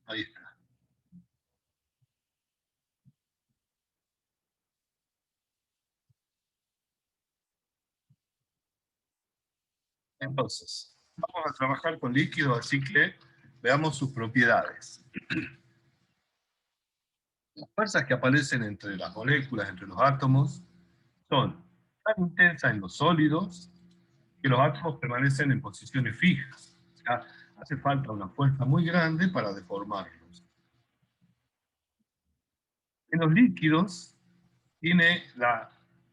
Ahí está. Entonces, vamos a trabajar con líquidos, así que veamos sus propiedades. Las fuerzas que aparecen entre las moléculas, entre los átomos, son tan intensas en los sólidos que los átomos permanecen en posiciones fijas. O sea, hace falta una fuerza muy grande para deformarlos. En los líquidos tiene la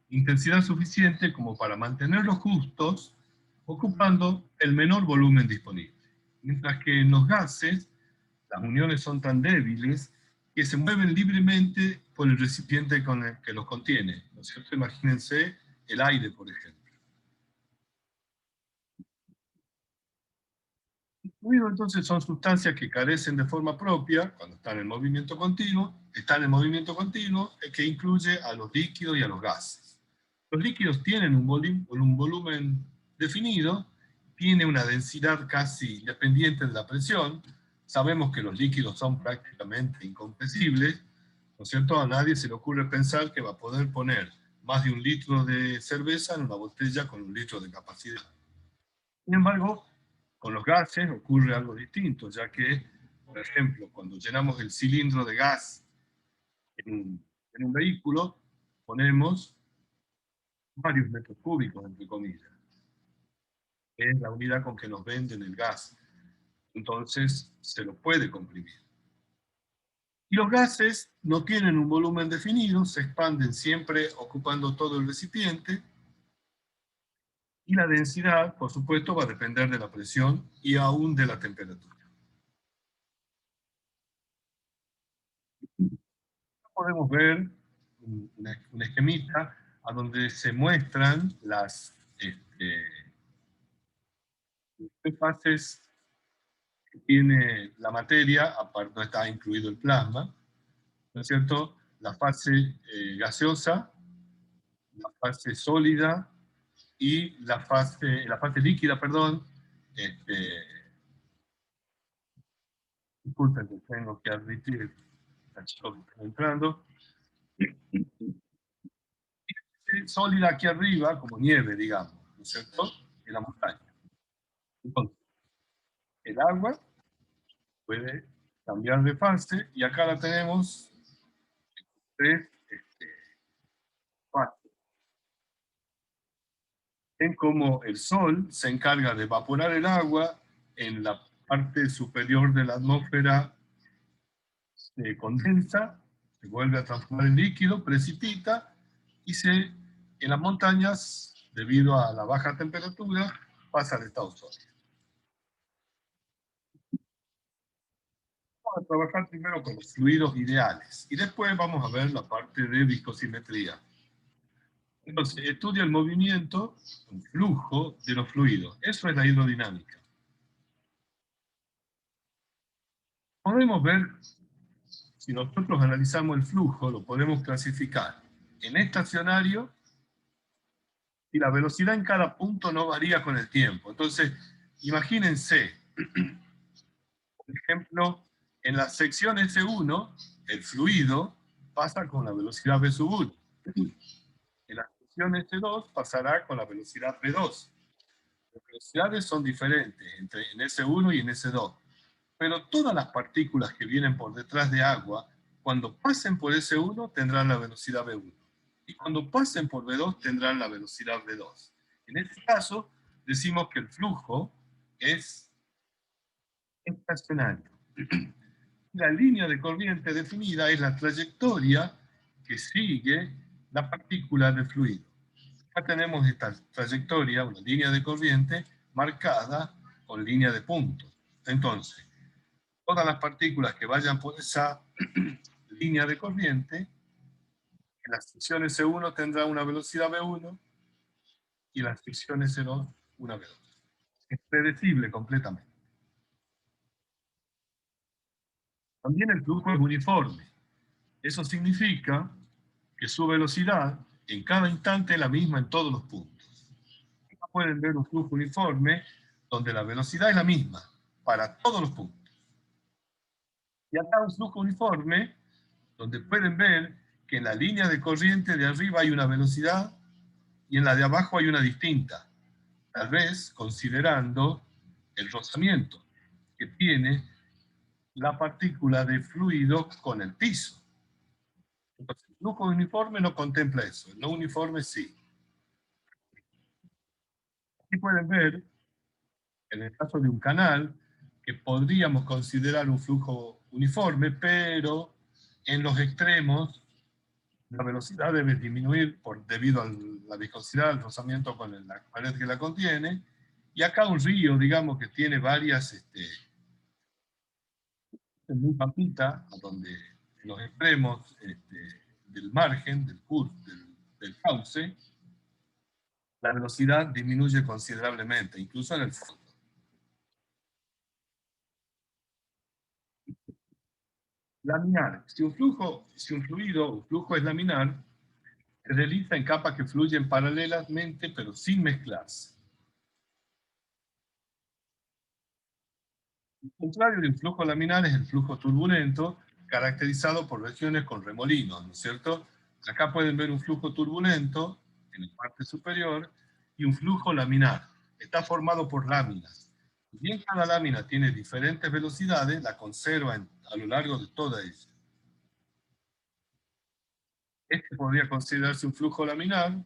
intensidad suficiente como para mantenerlos justos, ocupando el menor volumen disponible. Mientras que en los gases, las uniones son tan débiles que se mueven libremente por el recipiente con el que los contiene. ¿No es cierto? Imagínense el aire, por ejemplo. Fluidos entonces son sustancias que carecen de forma propia cuando están en movimiento continuo, que incluye a los líquidos y a los gases. Los líquidos tienen un volumen definido, tiene una densidad casi independiente de la presión. Sabemos que los líquidos son prácticamente incompresibles, ¿no es cierto? A nadie se le ocurre pensar que va a poder poner más de 1 litro de cerveza en una botella con 1 litro de capacidad. Sin embargo, con los gases ocurre algo distinto, ya que, por ejemplo, cuando llenamos el cilindro de gas en un vehículo, ponemos varios metros cúbicos, entre comillas. Es la unidad con que nos venden el gas. Entonces, se lo puede comprimir. Y los gases no tienen un volumen definido, se expanden siempre ocupando todo el recipiente, y la densidad, por supuesto, va a depender de la presión y aún de la temperatura. Podemos ver un esquemita a donde se muestran las fases que tiene la materia, aparte no está incluido el plasma, ¿no es cierto? La fase gaseosa, la fase sólida y la fase líquida, perdón. Este, Disculpen que tengo que admitir, está chico que está entrando. Sólida aquí arriba, como nieve, digamos, ¿no es cierto? En la montaña. Entonces, el agua puede cambiar de fase y acá la tenemos tres fases. En cómo el Sol se encarga de evaporar el agua en la parte superior de la atmósfera, se condensa, se vuelve a transformar en líquido, precipita y en las montañas, debido a la baja temperatura, pasa al estado sólido. Vamos a trabajar primero con los fluidos ideales y después vamos a ver la parte de viscosimetría. Entonces, estudia el movimiento, el flujo de los fluidos. Eso es la hidrodinámica. Podemos ver, si nosotros analizamos el flujo, lo podemos clasificar en estacionario y la velocidad en cada punto no varía con el tiempo. Entonces, imagínense, por ejemplo, en la sección S1, el fluido pasa con la velocidad v sub 1. En la sección S2 pasará con la velocidad v2. Las velocidades son diferentes en S1 y en S2. Pero todas las partículas que vienen por detrás de agua, cuando pasen por S1 tendrán la velocidad V1. Y cuando pasen por V2 tendrán la velocidad V2. En este caso, decimos que el flujo es estacionario. La línea de corriente definida es la trayectoria que sigue la partícula de fluido. Acá tenemos esta trayectoria, una línea de corriente marcada con línea de puntos. Entonces, todas las partículas que vayan por esa línea de corriente, en la sección S1 tendrá una velocidad V1 y en la sección S2 una V2. Es predecible completamente. También el flujo es uniforme. Eso significa que su velocidad en cada instante es la misma en todos los puntos. Acá pueden ver un flujo uniforme donde la velocidad es la misma para todos los puntos. Y acá un flujo uniforme, donde pueden ver que en la línea de corriente de arriba hay una velocidad y en la de abajo hay una distinta, tal vez considerando el rozamiento que tiene la partícula de fluido con el piso. Entonces, el flujo uniforme no contempla eso, el no uniforme sí. Aquí pueden ver, en el caso de un canal, que podríamos considerar un flujo uniforme, pero en los extremos la velocidad debe disminuir debido a la viscosidad, al rozamiento con la pared que la contiene. Y acá un río, digamos, que tiene varias, muy papita, donde en los extremos del margen, del cauce, la velocidad disminuye considerablemente, incluso en el fondo. Laminar. Si un fluido o flujo es laminar, se realiza en capas que fluyen paralelamente, pero sin mezclarse. El contrario de un flujo laminar es el flujo turbulento, caracterizado por regiones con remolinos, ¿no es cierto? Acá pueden ver un flujo turbulento en la parte superior y un flujo laminar. Está formado por láminas. Si bien cada lámina tiene diferentes velocidades, la conserva a lo largo de toda ella. Este podría considerarse un flujo laminar,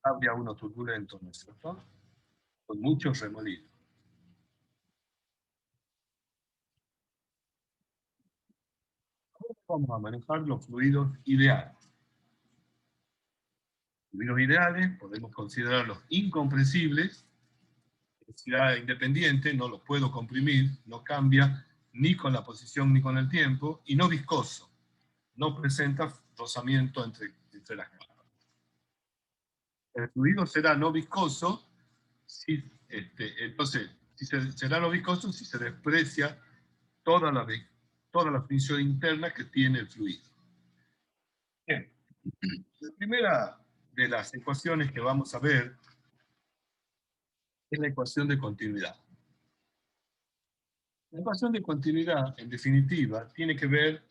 habría uno turbulento, ¿no es cierto? Con muchos remolinos. Vamos a manejar los fluidos ideales. Fluidos ideales podemos considerarlos incompresibles, densidad independiente, no los puedo comprimir, no cambia ni con la posición ni con el tiempo, y no viscoso, no presenta rozamiento entre las capas. El fluido será no viscoso si, entonces, será no viscoso si se desprecia toda la fricción interna que tiene el fluido. Bien. La primera de las ecuaciones que vamos a ver es la ecuación de continuidad. La ecuación de continuidad, en definitiva, tiene que ver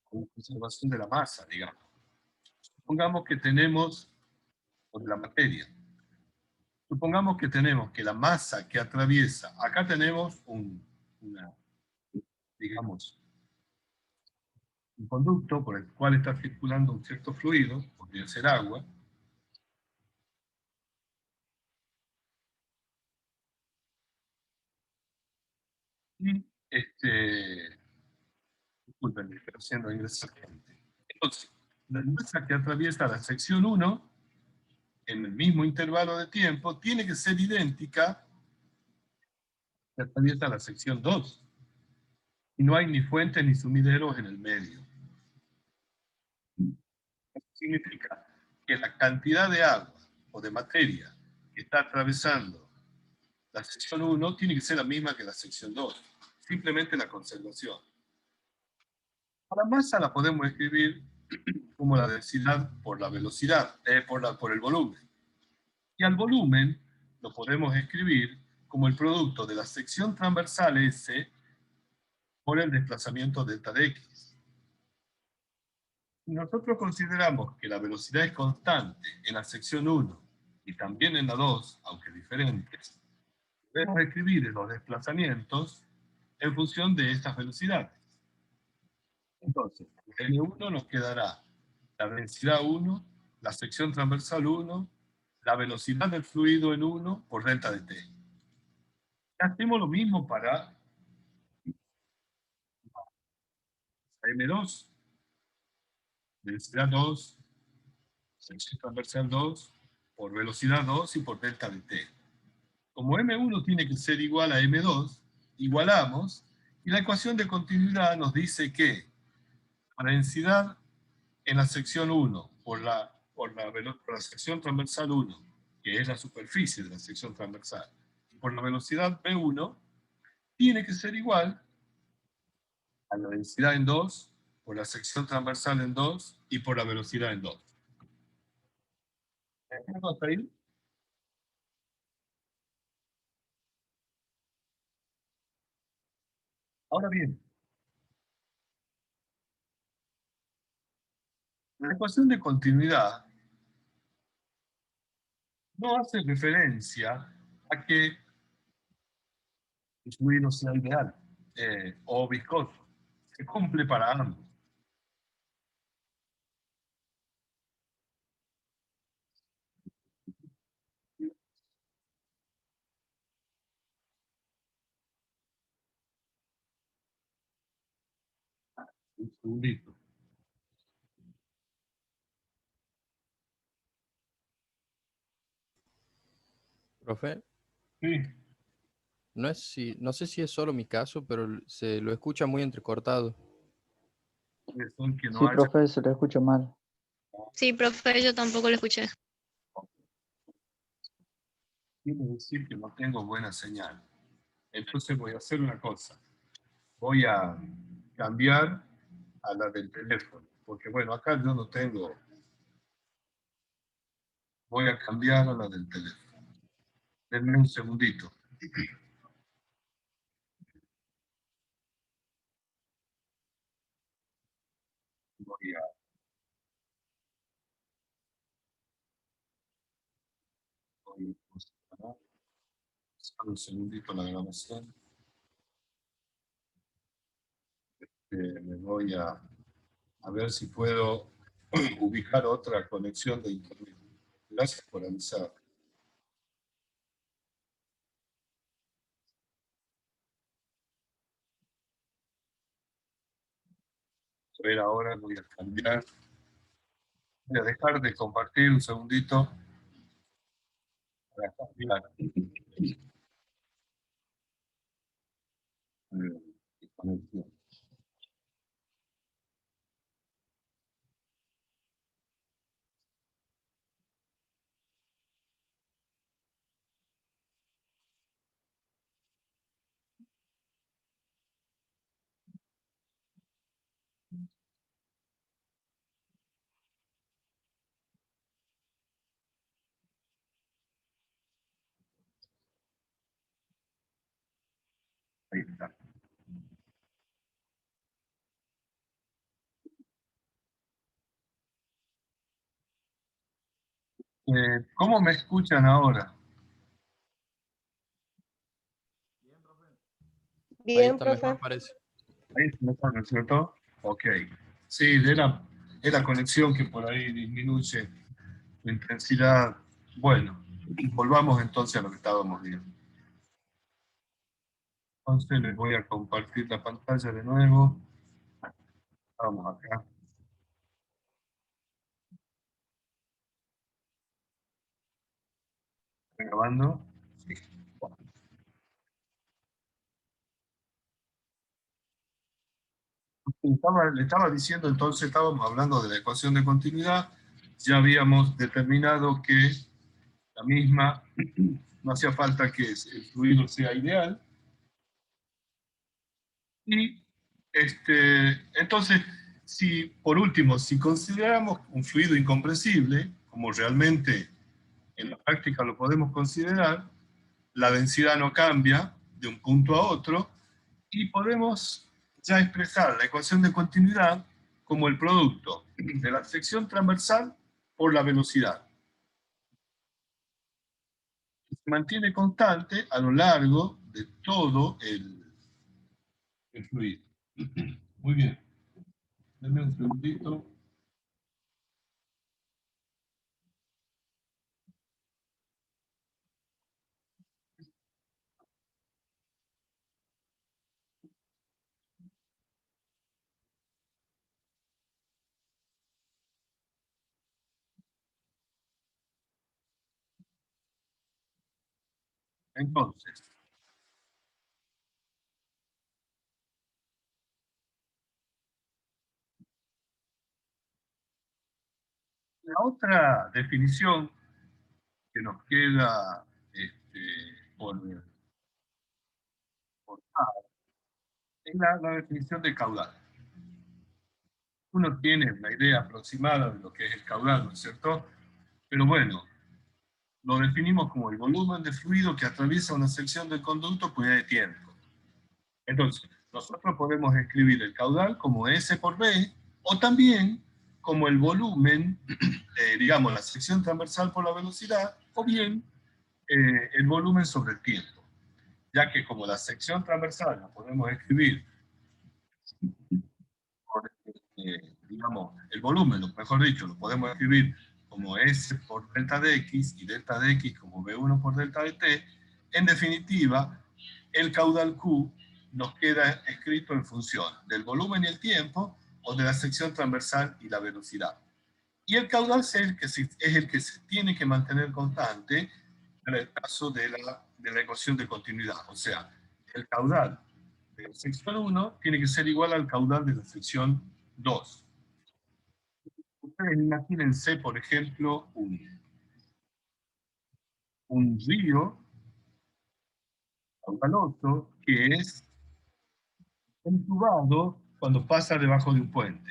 con la conservación de la masa, digamos. Supongamos que tenemos, o de la materia, supongamos que tenemos que la masa que atraviesa, acá tenemos digamos, un conducto por el cual está circulando un cierto fluido, podría ser agua, y disculpen, estoy haciendo ingresar gente. Entonces, la masa que atraviesa la sección 1 en el mismo intervalo de tiempo tiene que ser idéntica que atraviesa la sección 2. Y no hay ni fuentes ni sumideros en el medio. Eso significa que la cantidad de agua o de materia que está atravesando la sección 1 tiene que ser la misma que la sección 2. Simplemente la conservación. A la masa la podemos escribir como la densidad por la velocidad, por el volumen. Y al volumen lo podemos escribir como el producto de la sección transversal S por el desplazamiento delta de X. Si nosotros consideramos que la velocidad es constante en la sección 1 y también en la 2, aunque diferentes, podemos escribir los desplazamientos en función de estas velocidades. Entonces, en M1 nos quedará la densidad 1, la sección transversal 1, la velocidad del fluido en 1 por delta de t. Hacemos lo mismo para M2, densidad 2, sección transversal 2, por velocidad 2 y por delta de t. Como M1 tiene que ser igual a M2, igualamos, y la ecuación de continuidad nos dice que la densidad en la sección 1 por la sección transversal 1, que es la superficie de la sección transversal, por la velocidad V1, tiene que ser igual a la densidad en 2, por la sección transversal en 2 y por la velocidad en 2. ¿Hasta ahí? Ahora bien, la ecuación de continuidad no hace referencia a que el fluido sea ideal o viscoso. Se cumple para ambos. Un segundito. Profe, Sí, no sé si es solo mi caso, pero se lo escucha muy entrecortado. puede ser que no Sí, haya. profe, se lo escucha mal. Sí, profe, yo tampoco lo escuché. Quiere decir que no tengo buena señal. Entonces voy a hacer una cosa. Voy a cambiar a la del teléfono. Porque bueno, acá yo no tengo. Voy a cambiar a la del teléfono. Denme un segundito. Voy a, voy a posicionar. Solo un segundito la grabación. Me voy a ver si puedo ubicar otra conexión de internet. Gracias por avisar. A ver, ahora voy a cambiar. Voy a dejar de compartir un segundito para cambiar de conexión. Ahí está. ¿Cómo me escuchan ahora? Ahí Bien, está mejor, profe. parece. Ahí está mejor, ¿no es cierto? Ok. Sí, de la conexión que por ahí disminuye la intensidad. Bueno, volvamos entonces a lo que estábamos viendo. Entonces les voy a compartir la pantalla de nuevo. Vamos acá. ¿Está grabando? Sí. Le estaba diciendo entonces, estábamos hablando de la ecuación de continuidad, ya habíamos determinado que la misma, no hacía falta que el fluido sea ideal, y entonces, si por último, si consideramos un fluido incompresible, como realmente en la práctica lo podemos considerar, la densidad no cambia de un punto a otro, y podemos ya expresar la ecuación de continuidad como el producto de la sección transversal por la velocidad. Se mantiene constante a lo largo de todo el fluido. Muy bien. Denme un segundito. Entonces, la otra definición que nos queda por dar es la definición de caudal. Uno tiene una idea aproximada de lo que es el caudal, ¿no es cierto? Pero bueno, lo definimos como el volumen de fluido que atraviesa una sección del conducto por unidad de tiempo. Entonces, nosotros podemos escribir el caudal como S por B, o también como el volumen, digamos, la sección transversal por la velocidad, o bien el volumen sobre el tiempo. Ya que como la sección transversal la podemos escribir por, digamos, el volumen, mejor dicho, lo podemos escribir como S por delta de X y delta de X como V1 por delta de T, en definitiva, el caudal Q nos queda escrito en función del volumen y el tiempo, o de la sección transversal y la velocidad. Y el caudal C es el que se tiene que mantener constante en el caso de la ecuación de continuidad. O sea, el caudal de la sección 1 tiene que ser igual al caudal de la sección 2. Ustedes imagínense, por ejemplo, un río caudaloso que es entubado cuando pasa debajo de un puente.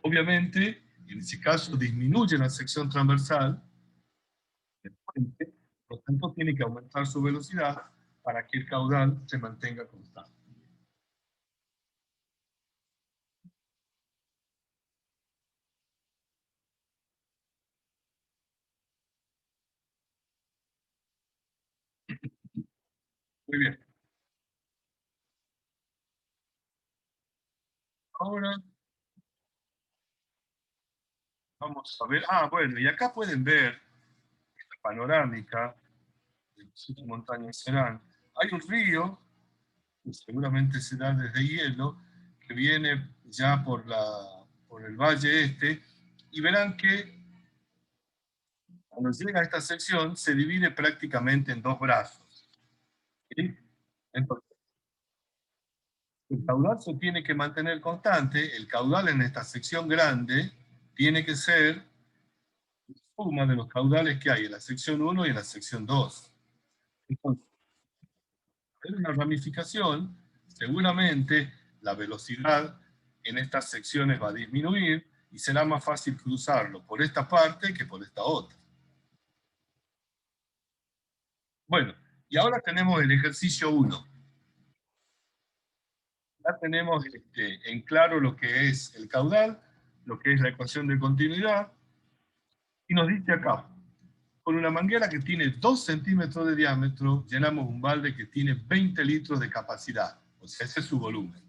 Obviamente, en ese caso disminuye la sección transversal del puente, por lo tanto tiene que aumentar su velocidad para que el caudal se mantenga constante. Muy bien. Ahora vamos a ver, bueno, y acá pueden ver esta panorámica de las 7 montañas serán. Hay un río, que seguramente será desde hielo, que viene ya por el valle este, y verán que cuando llega a esta sección se divide prácticamente en dos brazos. ¿Sí? Entonces, el caudal se tiene que mantener constante, el caudal en esta sección grande tiene que ser la suma de los caudales que hay en la sección 1 y en la sección 2. Entonces, en una ramificación, seguramente la velocidad en estas secciones va a disminuir y será más fácil cruzarlo por esta parte que por esta otra. Bueno, y ahora tenemos el ejercicio 1. Ya tenemos en claro lo que es el caudal, lo que es la ecuación de continuidad, y nos dice acá, con una manguera que tiene 2 centímetros de diámetro, llenamos un balde que tiene 20 litros de capacidad, o sea, ese es su volumen,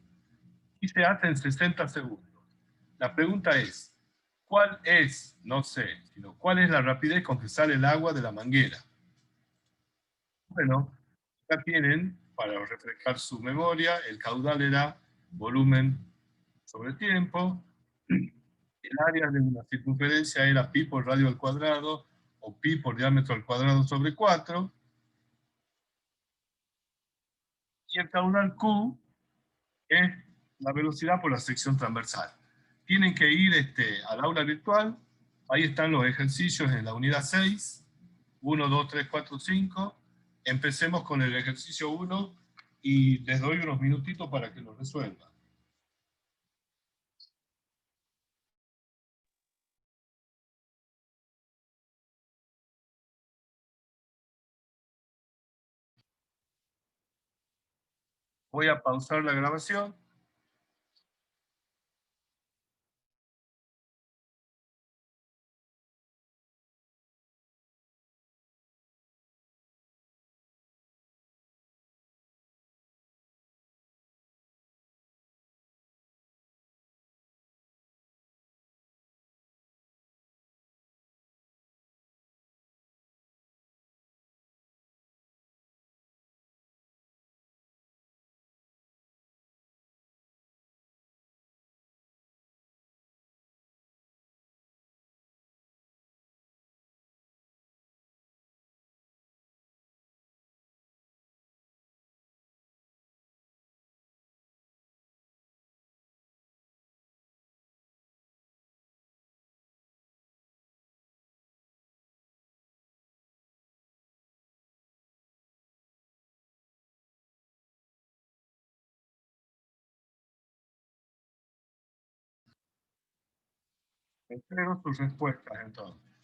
y se hace en 60 segundos. La pregunta es, ¿cuál es, no sé, sino cuál es la rapidez con que sale el agua de la manguera? Bueno, acá tienen, para refrescar su memoria, el caudal era volumen sobre tiempo, el área de una circunferencia era pi por radio al cuadrado, o pi por diámetro al cuadrado sobre 4, y el caudal Q es la velocidad por la sección transversal. Tienen que ir al aula virtual, ahí están los ejercicios en la unidad 6, 1, 2, 3, 4, 5. Empecemos con el ejercicio 1 y les doy unos minutitos para que lo resuelvan. Voy a pausar la grabación. Espero sus respuestas entonces.